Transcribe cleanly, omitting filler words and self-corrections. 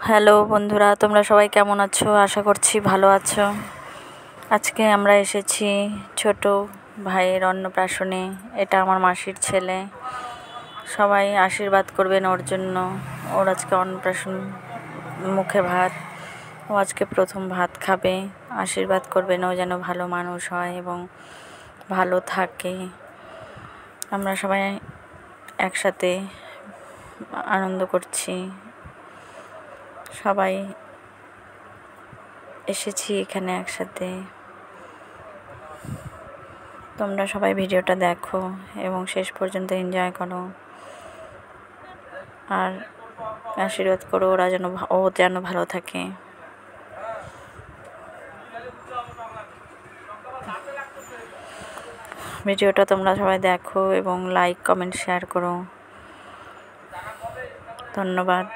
Hello বন্ধুরা, তোমরা সবাই কেমন আছো? আশা করছি ভালো আছো। আজকে আমরা এসেছি ছোট ভাইয়ের অন্নপ্রাশনে। এটা আমার মাসির ছেলে। সবাই আশীর্বাদ করবেন ওর জন্য। ওর আজকে অন্নপ্রাশন, মুখে ভাত। ও আজকে প্রথম ভাত খাবে। আশীর্বাদ করবেন ও যেন ভালো মানুষ হয় এবং ভালো থাকে। আমরা সবাই একসাথে আনন্দ করছি। সবাই এসেছি এখানে একসাথে। তোমরা সবাই ভিডিওটা দেখো এবং শেষ পর্যন্ত এনজয় করো আর আশীর্বাদ করো ও যেন ভালো থাকে। ভিডিওটা তোমরা সবাই দেখো এবং লাইক, কমেন্ট, শেয়ার করো। ধন্যবাদ।